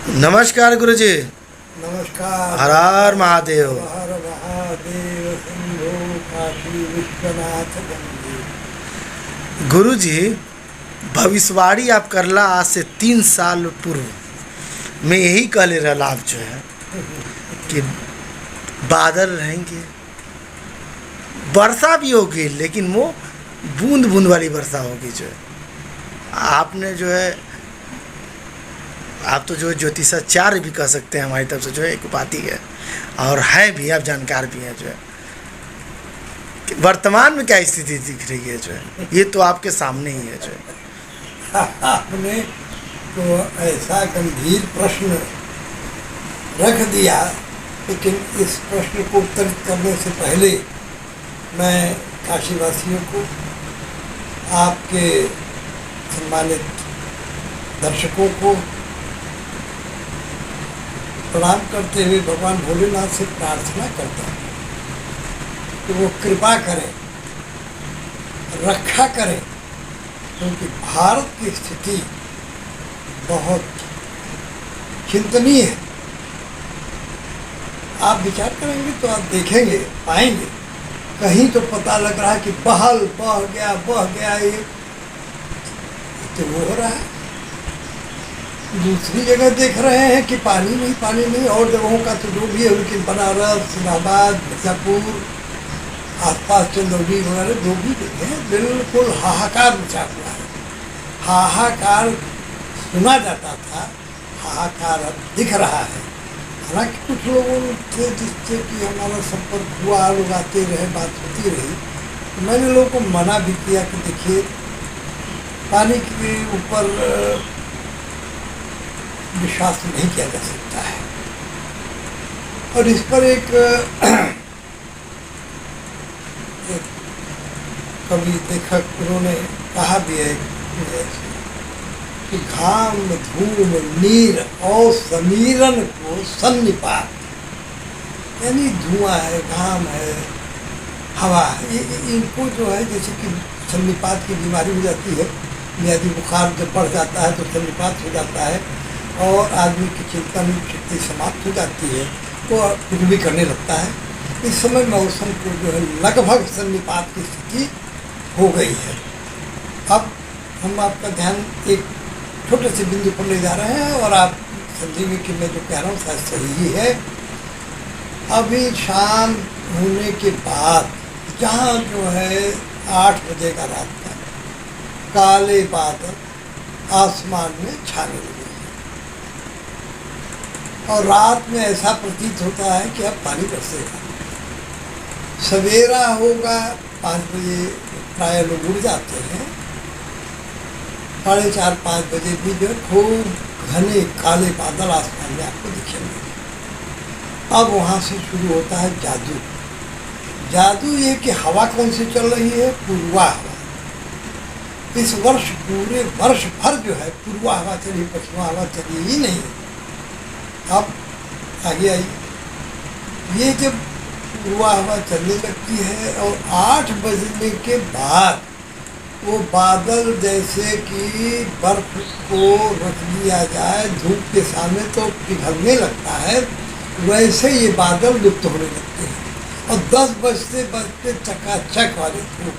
नमस्कार गुरुजी। नमस्कार। हर हर महादेव। हर महादेव शंभो काशी विश्वनाथ गंगे। गुरुजी, भविष्यवाणी आप करला आज से 3 साल पूर्व में यही कहले रहला आप जो है कि बादल रहेंगे, वर्षा भी होगी, लेकिन वो बूंद बूंद वाली वर्षा होगी। जो है आपने जो है, आप तो जो है ज्योतिषाचार्य भी कह सकते हैं हमारी तरफ से, जो है एक उपाधि है और हैं भी, आप जानकार भी हैं। जो है कि वर्तमान में क्या स्थिति दिख रही है, जो है ये तो आपके सामने ही है। जो है आपने तो ऐसा गंभीर प्रश्न रख दिया, लेकिन इस प्रश्न को उत्तरित करने से पहले मैं काशीवासियों को, आपके सम्मानित दर्शकों को प्रणाम करते हुए भगवान भोलेनाथ से प्रार्थना करता हूँ कि वो कृपा करें, रक्षा करें, क्योंकि भारत की स्थिति बहुत चिंतनीय है। आप विचार करेंगे तो आप देखेंगे, पाएंगे कहीं तो पता लग रहा है कि बह गया ये तो वो हो रहा है। दूसरी जगह देख रहे हैं कि पानी नहीं, और जगहों का तो जो भी है, लेकिन बनारस, इलाहाबाद, मिर्जापुर, आसपास चंदौली वगैरह जो भी जगह बिल्कुल हाहाकार मचा हुआ है। हाहाकार सुना जाता था, हाहाकार अब दिख रहा है। हालांकि कुछ लोगों थे जिससे कि हमारा संपर्क हुआ, लोग आते रहे, बात होती रही, तो मैंने लोगों को मना भी किया कि देखिए, पानी के ऊपर विश्वास नहीं किया जा सकता है। और इस पर एक कवि लेखक उन्होंने कहा भी है कि घाम धूम नीर और समीरन को सन्निपात, यानी धुआं है, घाम है, हवा है, इनको जो है जैसे कि सन्निपात की बीमारी हो जाती है, मियादी बुखार जब बढ़ जाता है तो सन्निपात हो जाता है और आदमी की चिंतन शक्ति समाप्त हो जाती है, तो कुछ भी करने लगता है। इस समय मौसम को जो है लगभग सन्निपात की स्थिति हो गई है। अब हम आपका ध्यान एक छोटे से बिंदु पर ले जा रहे हैं और आप समझेंगे कि मैं जो कह रहा हूँ शायद सही ही है। अभी शाम होने के बाद जहाँ जो है 8 बजे का रात का, काले बादल आसमान में छाने लगे और रात में ऐसा प्रतीत होता है कि अब पानी बरसेगा। सवेरा होगा 5 बजे, प्राय लोग उड़ जाते हैं। 4:30-5 बजे भी जो खूब घने काले बादल आसमान में आपको दिखेंगे। अब वहाँ से शुरू होता है जादू। जादू ये कि हवा कौन सी चल रही है? पूर्वा हवा। इस वर्ष पूरे वर्ष भर जो है पूर्वा हवा चली, पश्चिमा हवा चली ही नहीं। अब आगे आई, ये जब पूर्वा हवा चलने लगती है और 8 बजने के बाद वो बादल जैसे कि बर्फ को रख दिया जाए धूप के सामने तो पिघलने लगता है, वैसे ये बादल लुप्त होने लगते हैं। और 10 बजते चकाचक वाली धूप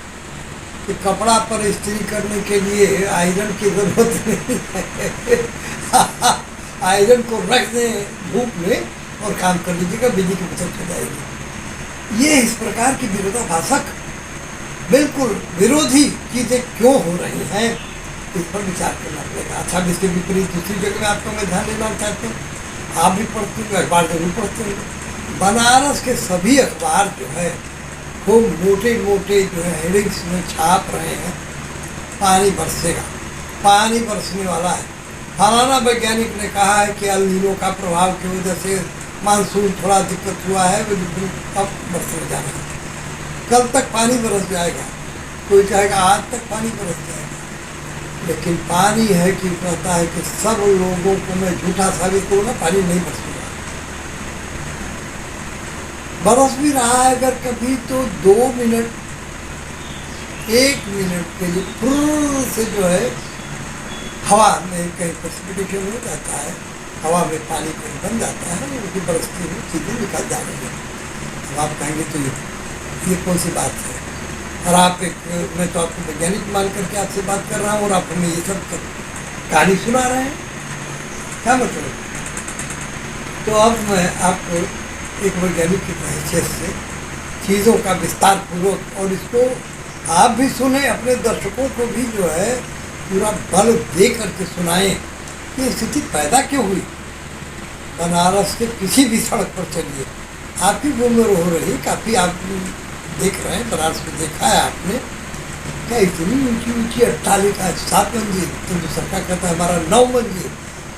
कि कपड़ा पर इस्त्री करने के लिए आयरन की जरूरत नहीं है। आयरन को रख दें धूप में और काम कर लीजिएगा, बिजली की बचत हो जाएगी। ये इस प्रकार की विरोधाभासक, बिल्कुल विरोधी चीज़ें क्यों हो रही हैं, इस पर विचार करना पड़ेगा। अच्छा, इसके विपरीत दूसरी जगह में आपको मैं ध्यान देना चाहता हूँ, आप भी पढ़ते हैं, अखबार जरूर पढ़ते हैं। बनारस के सभी अखबार जो है खूब मोटे जो है हेडिंग्स में छाप रहे हैं, पानी बरसेगा, पानी बरसने वाला है। फलाना वैज्ञानिक ने कहा है कि अल नीनो का प्रभाव की वजह से मानसून थोड़ा दिक्कत हुआ है, बिल्कुल अब बरसने जाना है, कल तक पानी बरस जाएगा, कोई कहेगा आज तक पानी बरस जाएगा। लेकिन पानी है कि कहता है कि सब लोगों को मैं झूठा साबित करूँगा, पानी नहीं बरसेगा। बरस भी रहा है अगर कभी तो 2 मिनट 1 मिनट के लिए फुर्र से जो है हवा में कहीं प्रेसिपिटेशन हो जाता है हवा में पानी कहीं बन जाता है, उनकी बरसती हुई चीज़ें निकल जा रही है। अब आप कहेंगे तो ये कौन सी बात है? और आप मैं तो आपको वैज्ञानिक मान करके आपसे बात कर रहा हूँ और आप हमें ये सब कहानी सुना रहे हैं, क्या मतलब? तो अब मैं आपको एक वैज्ञानिक की हैसियत से चीज़ों का विस्तार पूर्वक, और इसको आप भी सुने, अपने दर्शकों को भी जो है पूरा बल दे करके सुनाएं कि स्थिति पैदा क्यों हुई। बनारस के किसी भी सड़क पर चलिए, आपकी उम्र हो रही, काफ़ी आप देख रहे हैं, बनारस में देखा है आपने, क्या इतनी ऊंची ऊंची अट्टालिका, 7 मंजिल, तो दूसरा का कहता है हमारा 9 मंजिल,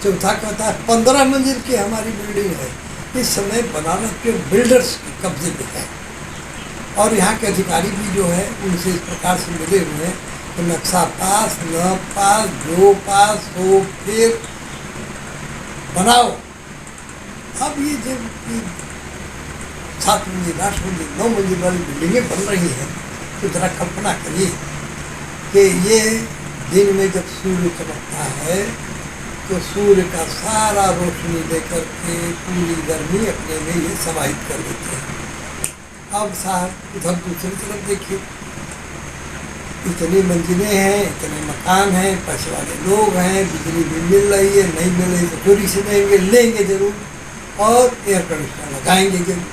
चौथा कहता है 15 मंजिल की हमारी बिल्डिंग है। इस समय बनारस के बिल्डर्स के कब्जे में है, और यहाँ के अधिकारी भी जो है उनसे इस प्रकार से मिले हुए हैं कि नक्शा पास न पास, जो पास हो फिर बनाओ। अब ये जब 7 मंजिल, 8 मंजिल, 9 मंजिल वाली बिल्डिंगें बन रही हैं, तो जरा कल्पना करिए कि ये दिन में जब सूर्य चमकता है तो सूर्य का सारा रोशनी लेकर के पूरी गर्मी अपने में ये समाहित कर देते हैं। अब साहब उधर दूसरी तरफ देखिए, इतनी मंजिलें हैं, इतने मकान हैं, पैसे वाले लोग हैं, बिजली भी मिल रही है, नहीं मिल रही तो चोरी से देंगे, लेंगे जरूर, और एयर कंडीशनर लगाएंगे जरूर।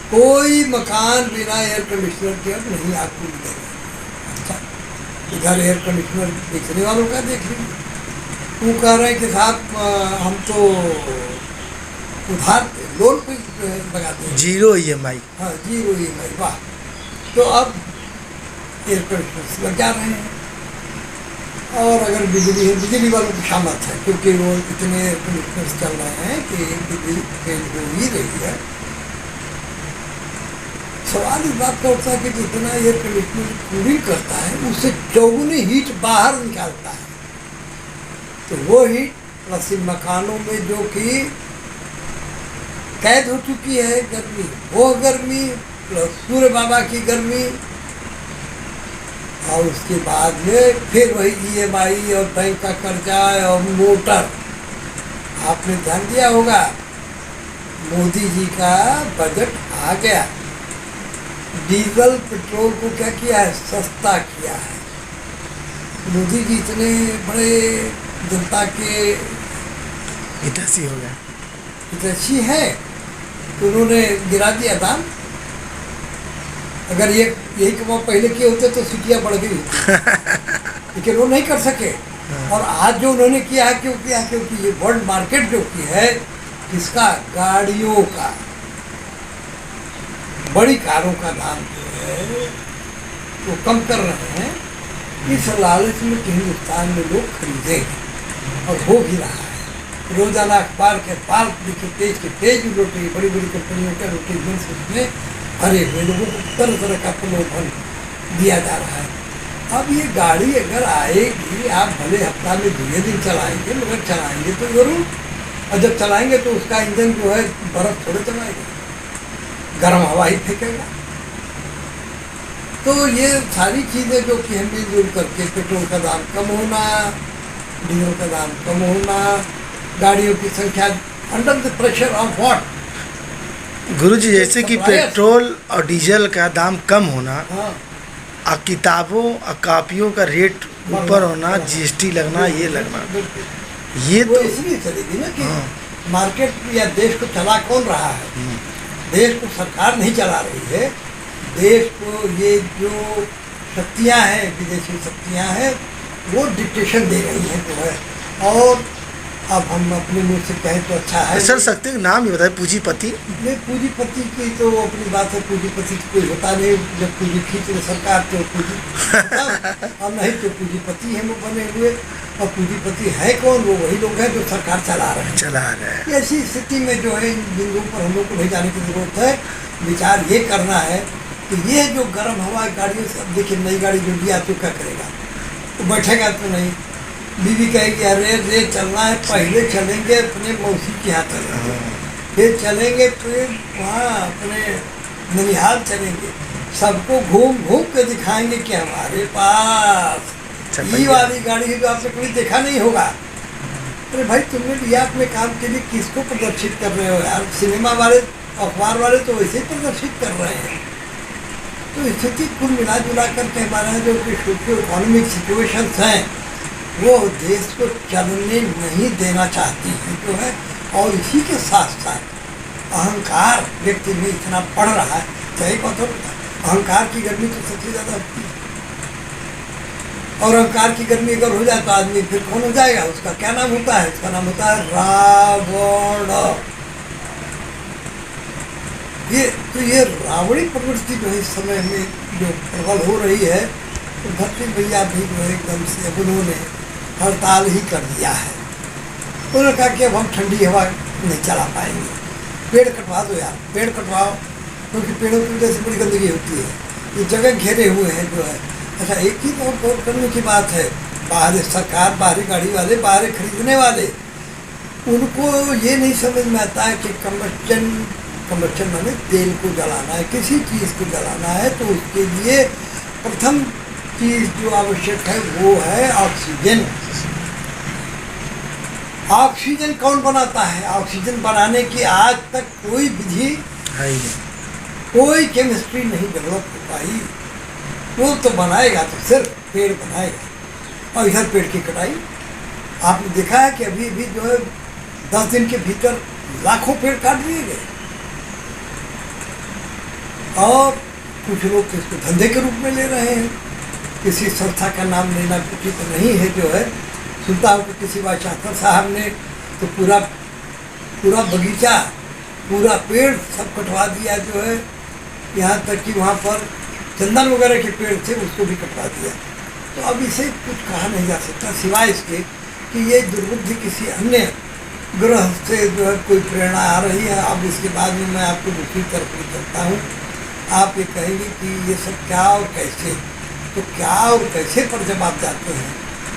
कोई मकान बिना एयर कंडीशनर के अब नहीं आपको मिलेगा। अच्छा, इधर एयर कंडीशनर बेचने वालों का देख लीजिए, वो कह रहे हैं कि साहब हम तो उधार लोन पे लगाते हैं, 0 EMI। हाँ 0 EMI, वाह। तो अब एयर कंडीशनर लग जा रहे हैं, और अगर बिजली है, बिजली वालों की शामत है, क्योंकि वो इतने एयर कंडीशनर चल रहे हैं कि बिजली फेल हो ही रही है। सवाल इस बात का उठता है कि जितना एयर कंडीशनर कूलिंग करता है उससे चौगुनी हीट बाहर निकालता है, तो वो हीट प्लस इन मकानों में जो कि कैद हो चुकी है गर्मी, वो गर्मी प्लस सूर्य बाबा की गर्मी, और उसके बाद में फिर वही EMI और बैंक का कर्जा और मोटर। आपने ध्यान दिया होगा, मोदी जी का बजट आ गया, डीजल पेट्रोल को क्या किया है, सस्ता किया है। मोदी जी इतने बड़े जनता के हितैषी हो गया, हितैषी है, तो उन्होंने गिरा दिया दाम। अगर ये यही कमाओ पहले किए होते तो सीटियाँ बढ़ गई होती, लेकिन वो नहीं कर सके। और आज जो उन्होंने किया है, क्यों किया? क्योंकि ये वर्ल्ड मार्केट जो की है किसका, गाड़ियों का, बड़ी कारों का दाम जो है वो कम कर रहे हैं, इस लालच में कि हिंदुस्तान में लोग खरीदेंगे, और हो भी रहा है। रोजाना अखबार के पाल के पेज लौटे, बड़ी बड़ी कंपनियों का एडवर्टीजमेंट उसमें भरे हुए, लोगों को तरह तरह का प्रलोभन दिया जा रहा है। अब ये गाड़ी अगर आएगी, आप भले हफ्ता में 2 दिन चलाएंगे, मगर चलाएंगे तो जरूर, और जब चलाएंगे तो उसका इंजन जो है बर्फ थोड़े चलाएगा, गर्म हवा ही फेंकेगा। तो ये सारी चीज़ें जो कि हम मिलजुल करके, पेट्रोल का दाम कम होना, डीजल का दाम कम होना, गाड़ियों की संख्या under the pressure of what, गुरुजी, जैसे कि पेट्रोल और डीजल का दाम कम होना, हाँ, और किताबों और कापियों का रेट ऊपर होना, GST लगना, ये लगना, ये वो तो इसलिए चलेगी ना कि हाँ। मार्केट या देश को चला कौन रहा है? देश को सरकार नहीं चला रही है, देश को ये जो शक्तियाँ हैं, विदेशी शक्तियाँ हैं, वो डिक्टेशन दे रही हैं जो है। और अब हम अपने मुँह से कहें तो अच्छा है, सर शक्ति का नाम ही बताए, पूंजीपति। नहीं पूंजीपति की तो अपनी बात है, पूंजीपति तो कोई होता नहीं, जब पूंजी खींच ले सरकार तो पूंजी, और नहीं तो पूंजीपति हैं वो बने हुए, और पूंजीपति है कौन? वो वही लोग हैं जो सरकार चला रहे हैं। ऐसी स्थिति में जो है इन बिंदुओं पर हम लोग को नहीं जाने की जरूरत है। विचार ये करना है कि ये जो गर्म हवा गाड़ियों से, अब देखिए नई गाड़ी जो लिया तो क्या करेगा, तो बैठेगा तो नहीं, बीवी कहेगी अरे रे चलना है, पहले चलेंगे अपने मौसी के यहाँ चलेंगे, फिर चलेंगे, फिर वहाँ अपने ननिहाल चलेंगे, सबको घूम घूम के दिखाएंगे कि हमारे पास ये वाली गाड़ी है जो आपने कभी देखा नहीं होगा, अरे भाई तुमने लिया अपने काम के लिए, किसको प्रदर्शित कर रहे हो यार? सिनेमा वाले, अखबार वाले तो वैसे ही प्रदर्शित कर रहे हैं। तो स्थिति कुल मिला जुला करके हमारे जो सोशियो इकोनॉमिक सिचुएशंस हैं वो देश को चलने नहीं देना चाहती हैं जो है। और इसी के साथ साथ अहंकार व्यक्ति में इतना बढ़ रहा है। सही बात हो, अहंकार की गर्मी तो सबसे ज़्यादा होती है। और अहंकार की गर्मी अगर हो जाए तो आदमी फिर कौन हो जाएगा? उसका क्या नाम होता है? उसका नाम होता है रावण। ये रावणी प्रवृत्ति जो है इस समय में जो प्रबल हो रही है, तो धरती भैया भी जो है एकदम से अब उन्होंने हड़ताल ही कर दिया है। उन्होंने कहा कि अब हम ठंडी हवा नहीं चला पाएंगे, पेड़ कटवा दो यार, पेड़ कटवाओ, क्योंकि पेड़ों की वजह से बड़ी गंदगी होती है। ये जगह घेरे हुए हैं जो है। अच्छा, एक ही तो गौर करने की बात है, बाहर सरकार, बाहरी गाड़ी वाले, बाहर खरीदने वाले, उनको ये नहीं समझ में आता है कि कम्बस्चन माने तेल को जलाना है, किसी चीज़ को जलाना है तो उसके लिए प्रथम चीज़ जो आवश्यक है वो है ऑक्सीजन। ऑक्सीजन कौन बनाता है? ऑक्सीजन बनाने की आज तक कोई विधि है ही नहीं, कोई केमिस्ट्री नहीं डेवलप हो पाई। वो तो बनाएगा तो सिर्फ पेड़ बनाएगा। और इधर पेड़ की कटाई आपने देखा है कि अभी भी जो है 10 दिन के भीतर लाखों पेड़ काट दिए गए। और कुछ लोग तो इसको धंधे के रूप में ले रहे हैं। किसी संस्था का नाम लेना उचित तो नहीं है जो है। सुनता हूँ कि किसी वाइस चांसलर साहब ने तो पूरा बगीचा, पूरा पेड़ सब कटवा दिया जो है। यहाँ तक कि वहाँ पर चंदन वगैरह के पेड़ थे उसको भी कटवा दिया। तो अब इसे कुछ कहा नहीं जा सकता सिवाय इसके कि ये दुर्बुद्धि किसी अन्य ग्रह से जो है कोई प्रेरणा आ रही है। अब इसके बाद में मैं आपको दूसरी तरफ भी करता हूँ। आप ये कहेंगे कि ये सब क्या और कैसे, तो क्या और कैसे पर जब आप जाते हैं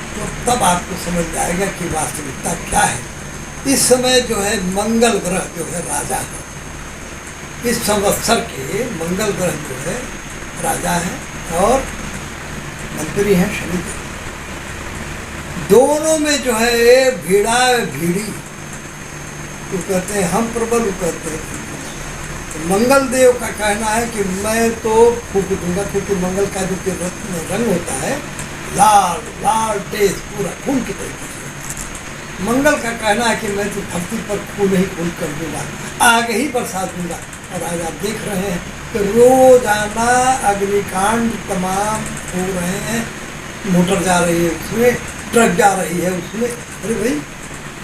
तो तब आपको समझ आएगा कि वास्तविकता क्या है। इस समय जो है मंगल ग्रह जो है राजा है। इस संवत्सर के मंगल ग्रह जो है राजा है और मंत्री हैं शनिदेव। दोनों में जो है ये भीड़ा भीड़ी, वो कहते हैं हम प्रबल, वो कहते हैं तो मंगल देव का कहना है कि मैं तो फूक दूंगा, क्योंकि मंगल का जो रंग होता है लाल लाल तेज पूरा खून की तरीके से। मंगल का कहना है कि मैं तो धरती पर खून ही खून कर दूंगा, आगे ही बरसा दूंगा। और आज आप देख रहे हैं कि रोजाना अग्निकांड तमाम हो रहे हैं। मोटर जा रही है उसमें, ट्रक जा रही है उसमें। अरे भाई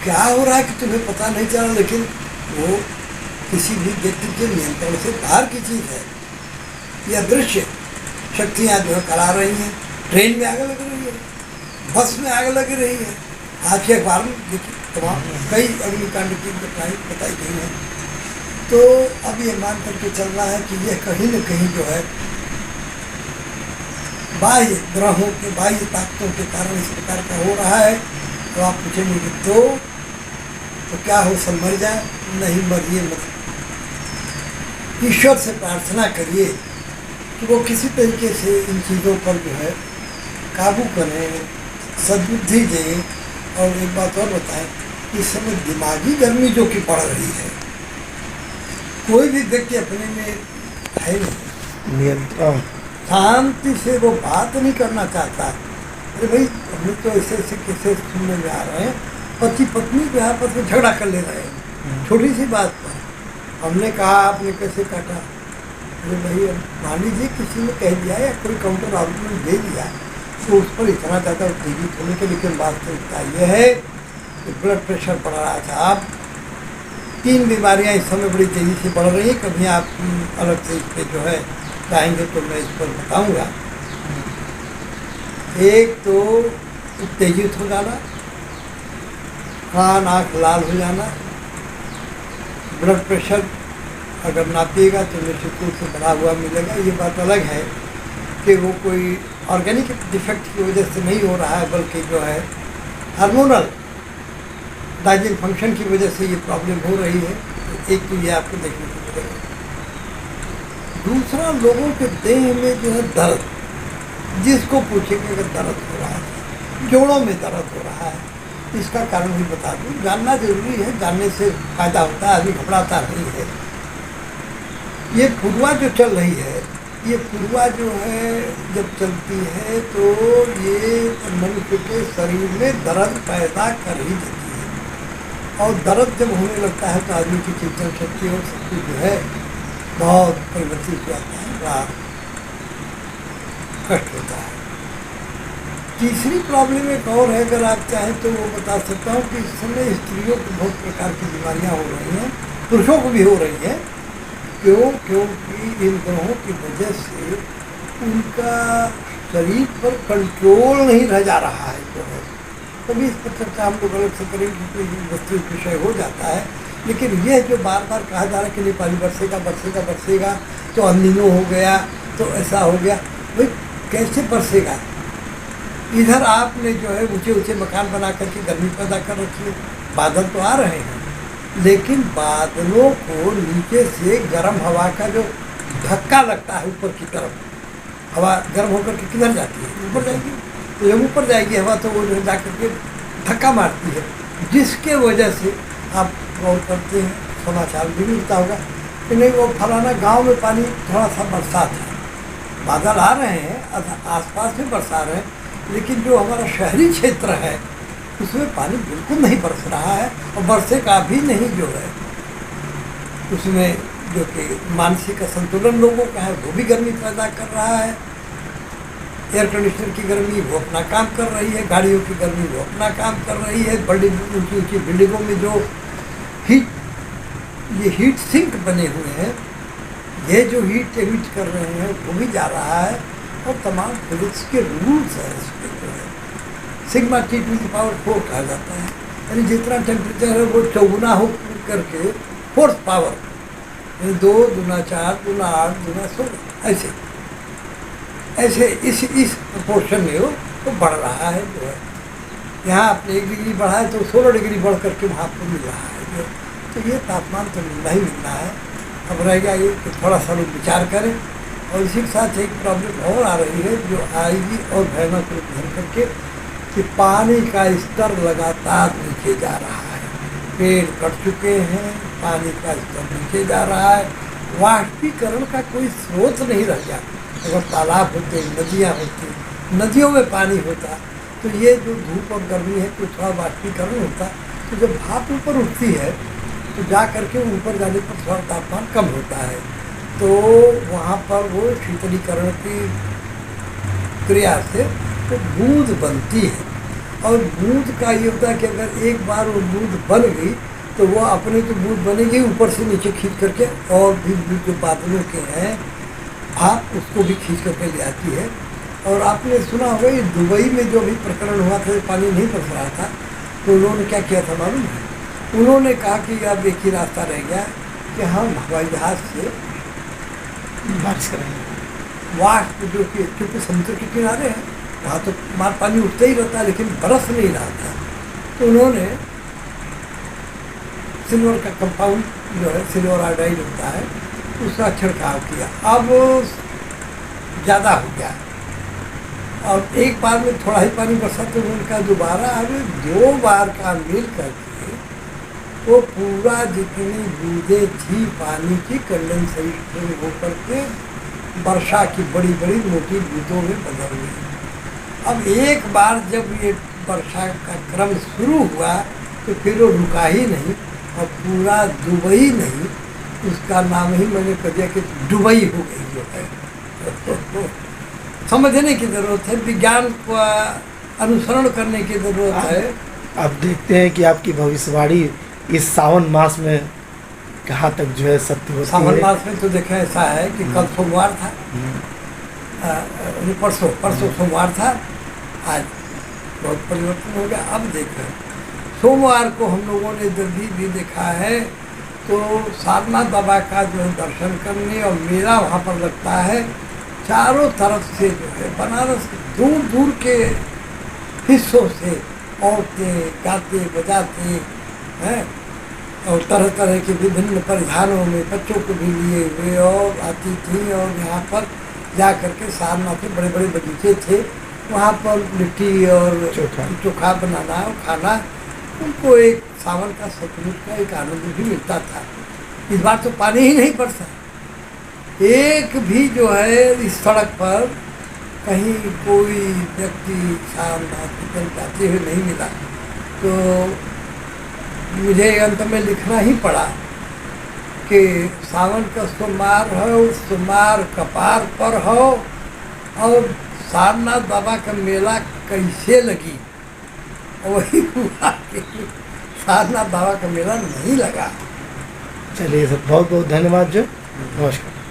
क्या हो रहा है कि तुम्हें पता नहीं चला, लेकिन वो किसी भी व्यक्ति के नियंत्रण से बाहर की चीज़ है। यह दृश्य शक्तियाँ जो है करा रही हैं। ट्रेन में आग लग रही है, बस में आग लग रही है। आज के अखबार में देखिए तमाम कई अग्निकांड की घटनाएं बताई गई हैं। तो अब ये मान करके चलना है कि यह कहीं न कहीं जो है बाह्य ग्रहों के, बाह्य ताकतों के कारण इस प्रकार का हो रहा है। तो आप पूछेंगे कि तो क्या हो, सब मर जाए? नहीं, मरिए मत। ईश्वर से प्रार्थना करिए कि वो किसी तरीके से इन चीज़ों पर जो है काबू करें, सद्बुद्धि दें। और एक बात और बताएं, इस समय दिमागी गर्मी जो कि बढ़ रही है, कोई भी व्यक्ति अपने में है नहीं, नियंत्रण, शांति से वो बात नहीं करना चाहता। अरे भाई हम तो ऐसे ऐसे केसेस सुनने में आ रहे हैं, पति पत्नी जो है आपस में झगड़ा कर ले रहे हैं छोटी सी बात पर। हमने कहा आपने कैसे काटा? अरे भाई अब मान लीजिए किसी ने कह दिया या कोई काउंटर आर्गुमेंट दे दिया तो उस पर इतना ज़्यादा उत्तेजित होने के, लेकिन वास्तविकता यह है कि ब्लड प्रेशर बढ़ रहा था। अब 3 बीमारियां इस समय बड़ी तेज़ी से बढ़ रही हैं। कभी आप अलग से इस पर जो है चाहेंगे तो मैं इस पर बताऊंगा। एक तो उत्तेजित हो जाना, कान आँख लाल हो जाना। ब्लड प्रेशर अगर नापिएगा तो निश्चित रूप से बढ़ा हुआ मिलेगा। ये बात अलग है कि वो कोई ऑर्गेनिक डिफेक्ट की वजह से नहीं हो रहा है, बल्कि जो है हार्मोनल डाइजेशन फंक्शन की वजह से ये प्रॉब्लम हो रही है। तो एक तो ये आपको देखने को मिलेगा। दूसरा, लोगों के देह में जो है दर्द, जिसको पूछेंगे अगर दर्द हो रहा है, जोड़ों में दर्द हो रहा है, इसका कारण भी बता दूं, जानना जरूरी है, जानने से फायदा होता है, अभी घबराता नहीं है। ये पूर्वा जो चल रही है, ये पूर्वा जो है जब चलती है तो ये मनुष्य के शरीर में दर्द पैदा कर ही देती है, और दर्द जब होने लगता है तो आदमी की चिंतन शक्ति और सब कुछ जो है बहुत परिवर्तित हो जाता है, बड़ा कष्ट होता है। तीसरी प्रॉब्लम एक और है, अगर आप चाहें तो वो बता सकता हूँ कि इस समय स्त्रियों को बहुत प्रकार की बीमारियाँ हो रही हैं, पुरुषों को भी हो रही हैं। क्योंकि इन ग्रहों की वजह से उनका शरीर पर कंट्रोल नहीं रह जा रहा है जो है। कभी इस पर चर्चा हम लोग अलग से करेंगे, क्योंकि वस्तु विषय हो जाता है। लेकिन यह जो बार बार कहा जा रहा है कि नेपाली बरसेगा तो अनिनो हो गया, तो ऐसा हो गया, भाई कैसे बरसेगा? इधर आपने जो है ऊंचे ऊंचे मकान बना करके गर्मी पैदा कर रखी है, बादल तो आ रहे हैं, लेकिन बादलों को नीचे से गर्म हवा का जो धक्का लगता है ऊपर की तरफ, हवा गर्म होकर के किधर जाती है? ऊपर जाएगी। तो जब ऊपर जाएगी हवा तो वो जो जा करके धक्का मारती है, जिसके वजह से आप गौर करते हैं, समाचार भी मिलता होगा कि नहीं वो फलाना गांव में पानी थोड़ा सा बरसात है, बादल आ रहे हैं, आसपास में बरसा रहे हैं, लेकिन जो हमारा शहरी क्षेत्र है उसमें पानी बिल्कुल नहीं बरस रहा है, और बरसेगा भी नहीं जो है। उसमें जो कि मानसिक असंतुलन लोगों का है वो भी गर्मी पैदा कर रहा है। एयर कंडीशनर की गर्मी वो अपना काम कर रही है, गाड़ियों की गर्मी वो अपना काम कर रही है, बड़ी ऊंची ऊंची बिल्डिंगों में जो हीट सिंक बने हुए हैं, ये जो हीट एमिट कर रहे हैं वो भी जा रहा है, और तमाम फिजिक्स के रूल्स हैं इसके जो है। Sigma T to the power 4 कहा जाता है, यानी जितना टेम्परेचर है वो चौगुना हो करके फोर्थ पावर, यानी 2 दूना 4 दूना 8 दूना 16, ऐसे इस प्रोपोर्शन में वो तो बढ़ रहा है जो है। यहाँ आपने 1 डिग्री बढ़ा है तो 16 डिग्री बढ़ करके वहाँ पर मिल रहा है जो, तो ये तापमान तो मिलना ही मिलना है। अब रह गया ये कि थोड़ा सा लोग विचार करें। और इसी के साथ एक प्रॉब्लम और आ रही है जो आएगी और भयानक रूप धर करके, कि पानी का स्तर लगातार नीचे जा रहा है, पेड़ कट चुके हैं, पानी का स्तर नीचे जा रहा है, वाष्पीकरण का कोई स्रोत नहीं रह गया। अगर तालाब होते, नदियाँ होती, नदियों में पानी होता तो ये जो धूप और गर्मी है तो थोड़ा वाष्पीकरण होता, तो जब भाप ऊपर उठती है तो जा करके ऊपर जाने पर थोड़ा तापमान कम होता है, तो वहाँ पर वो शीतलीकरण की क्रिया से तो बूंद बनती है। और बूंद का ये होता है कि अगर एक बार वो बूंद बन गई तो वो अपने तो बूंद बनेगी, ऊपर से नीचे खींच करके और भी जो बादलों के हैं आप उसको भी खींच करके ले आती है। और आपने सुना होगा ये दुबई में जो भी प्रकरण हुआ था, पानी नहीं बरस रहा था, तो उन्होंने क्या किया था मालूम है? उन्होंने कहा कि अब एक ही रास्ता रह गया कि हम हवाई जहाज से बारिश करेंगे। वाष्प जो कि क्योंकि समुद्र के किनारे हैं वहाँ तो मार पानी उठता ही रहता है, लेकिन बरस नहीं रहा था, तो उन्होंने सिल्वर का कंपाउंड जो है सिल्वर आयोडाइड होता है उसका छिड़काव किया। अब ज़्यादा हो गया और एक बार में थोड़ा ही पानी बरसा तो उनका दोबारा अब 2 बार का मिल करके वो पूरा जितनी बूंदें थी पानी की कंडेंसेशन होकर के वर्षा की बड़ी बड़ी मोटी बूंदों में बदल गई। अब एक बार जब ये वर्षा का क्रम शुरू हुआ तो फिर वो रुका ही नहीं और पूरा दुबई नहीं, उसका नाम ही मैंने कह दिया कि दुबई हो गई जो है। समझने की ज़रूरत है, विज्ञान को अनुसरण करने की ज़रूरत है। अब देखते हैं कि आपकी भविष्यवाणी इस सावन मास में कहाँ तक जो है सत्य होती है। सावन मास में तो देखें ऐसा है कि कल सोमवार था, परसों सोमवार था, आज बहुत परिवर्तन हो गया। अब देखें सोमवार को हम लोगों ने जल्दी भी देखा है तो सारनाथ बाबा का जो है दर्शन करने और मेला वहाँ पर लगता है, चारों तरफ से जो है बनारस दूर दूर के हिस्सों से औरतें गाते बजाते हैं और तरह तरह के विभिन्न परिधानों में बच्चों को भी लिए हुए और आती थी। और यहाँ पर जा करके सारनाथ में बड़े बड़े बगीचे थे, वहाँ पर लिट्टी और चोखा बनाना और खाना उनको एक सावन का सतलुज का एक आनंद भी मिलता था। इस बार तो पानी ही नहीं पड़ता, एक भी जो है इस सड़क पर कहीं कोई व्यक्ति शाम रात निकल जाते हुए नहीं मिला। तो मुझे अंत में लिखना ही पड़ा कि सावन का सोमवार हो, सोमवार कपार पर हो, और सारनाथ बाबा का मेला कैसे लगी। वही हुआ कि सारनाथ बाबा का मेला नहीं लगा। चलिए सर, बहुत बहुत धन्यवाद जो। नमस्कार।